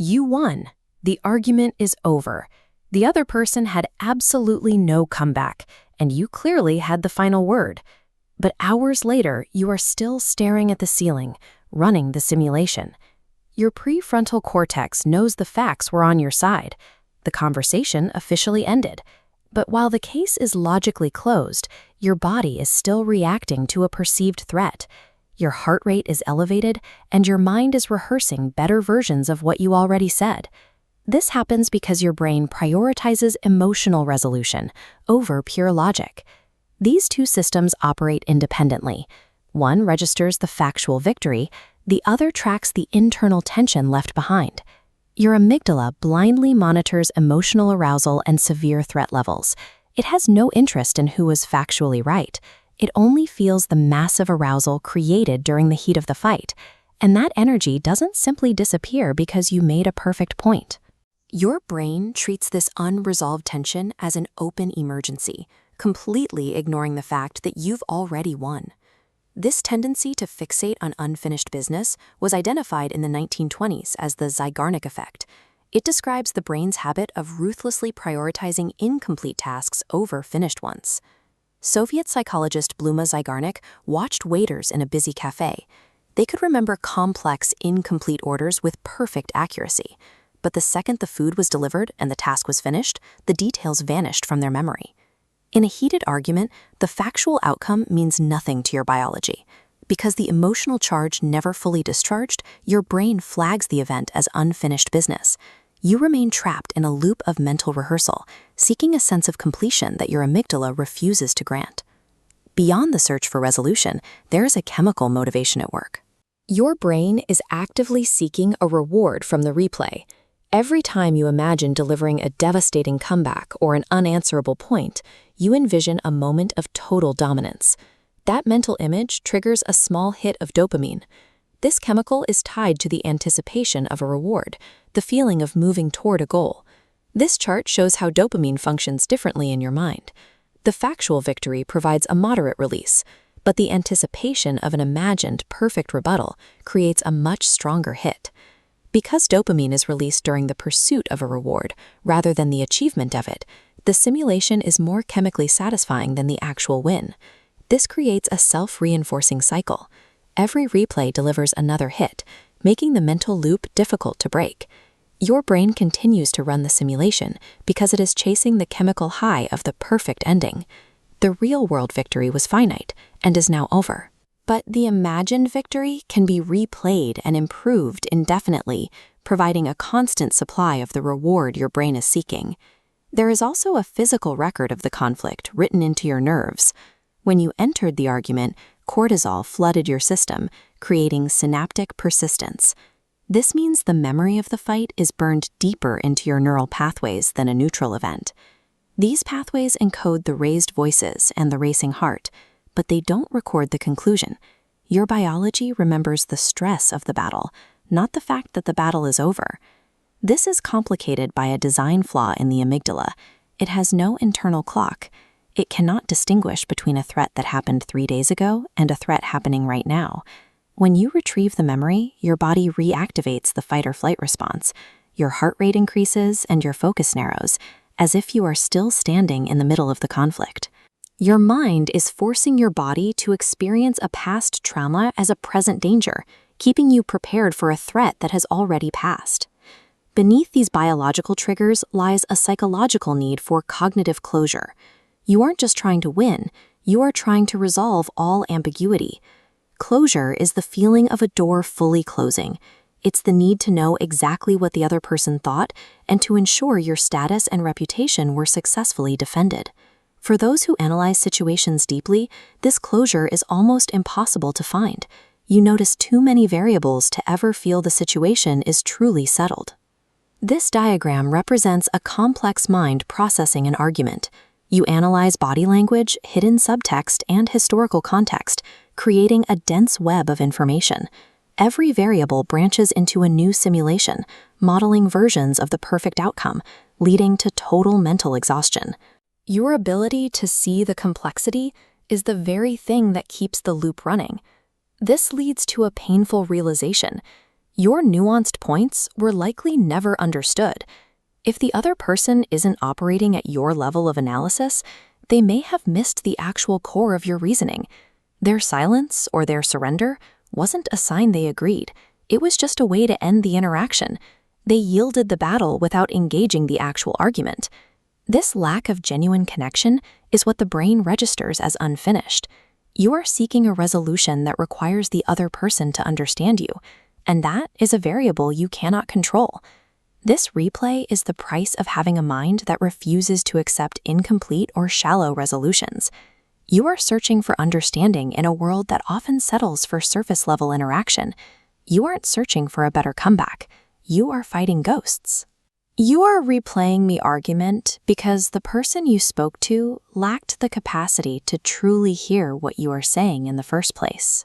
You won. The argument is over. The other person had absolutely no comeback, and you clearly had the final word. But hours later, you are still staring at the ceiling, running the simulation. Your prefrontal cortex knows the facts were on your side. The conversation officially ended. But while the case is logically closed, your body is still reacting to a perceived threat. Your heart rate is elevated, and your mind is rehearsing better versions of what you already said. This happens because your brain prioritizes emotional resolution over pure logic. These two systems operate independently. One registers the factual victory, the other tracks the internal tension left behind. Your amygdala blindly monitors emotional arousal and severe threat levels. It has no interest in who was factually right. It only feels the massive arousal created during the heat of the fight. And that energy doesn't simply disappear because you made a perfect point. Your brain treats this unresolved tension as an open emergency, completely ignoring the fact that you've already won. This tendency to fixate on unfinished business was identified in the 1920s as the Zeigarnik Effect. It describes the brain's habit of ruthlessly prioritizing incomplete tasks over finished ones. Soviet psychologist Bluma Zeigarnik watched waiters in a busy cafe. They could remember complex, incomplete orders with perfect accuracy. But the second the food was delivered and the task was finished, the details vanished from their memory. In a heated argument, the factual outcome means nothing to your biology. Because the emotional charge never fully discharged, your brain flags the event as unfinished business. You remain trapped in a loop of mental rehearsal, seeking a sense of completion that your amygdala refuses to grant. Beyond the search for resolution, there is a chemical motivation at work. Your brain is actively seeking a reward from the replay. Every time you imagine delivering a devastating comeback or an unanswerable point, you envision a moment of total dominance. That mental image triggers a small hit of dopamine. This chemical is tied to the anticipation of a reward, the feeling of moving toward a goal. This chart shows how dopamine functions differently in your mind. The factual victory provides a moderate release, but the anticipation of an imagined perfect rebuttal creates a much stronger hit. Because dopamine is released during the pursuit of a reward rather than the achievement of it, the simulation is more chemically satisfying than the actual win. This creates a self-reinforcing cycle. Every replay delivers another hit, making the mental loop difficult to break. Your brain continues to run the simulation because it is chasing the chemical high of the perfect ending. The real-world victory was finite and is now over. But the imagined victory can be replayed and improved indefinitely, providing a constant supply of the reward your brain is seeking. There is also a physical record of the conflict written into your nerves. When you entered the argument, cortisol flooded your system, creating synaptic persistence. This means the memory of the fight is burned deeper into your neural pathways than a neutral event. These pathways encode the raised voices and the racing heart, but they don't record the conclusion. Your biology remembers the stress of the battle, not the fact that the battle is over. This is complicated by a design flaw in the amygdala. It has no internal clock. It cannot distinguish between a threat that happened 3 days ago and a threat happening right now. When you retrieve the memory, your body reactivates the fight-or-flight response. Your heart rate increases and your focus narrows, as if you are still standing in the middle of the conflict. Your mind is forcing your body to experience a past trauma as a present danger, keeping you prepared for a threat that has already passed. Beneath these biological triggers lies a psychological need for cognitive closure. You aren't just trying to win, you are trying to resolve all ambiguity. Closure is the feeling of a door fully closing. It's the need to know exactly what the other person thought and to ensure your status and reputation were successfully defended. For those who analyze situations deeply, this closure is almost impossible to find. You notice too many variables to ever feel the situation is truly settled. This diagram represents a complex mind processing an argument. You analyze body language, hidden subtext, and historical context, creating a dense web of information. Every variable branches into a new simulation, modeling versions of the perfect outcome, leading to total mental exhaustion. Your ability to see the complexity is the very thing that keeps the loop running. This leads to a painful realization. Your nuanced points were likely never understood. If the other person isn't operating at your level of analysis, they may have missed the actual core of your reasoning. Their silence or their surrender wasn't a sign they agreed. It was just a way to end the interaction. They yielded the battle without engaging the actual argument. This lack of genuine connection is what the brain registers as unfinished. You are seeking a resolution that requires the other person to understand you, and that is a variable you cannot control. This replay is the price of having a mind that refuses to accept incomplete or shallow resolutions. You are searching for understanding in a world that often settles for surface-level interaction. You aren't searching for a better comeback. You are fighting ghosts. You are replaying the argument because the person you spoke to lacked the capacity to truly hear what you are saying in the first place.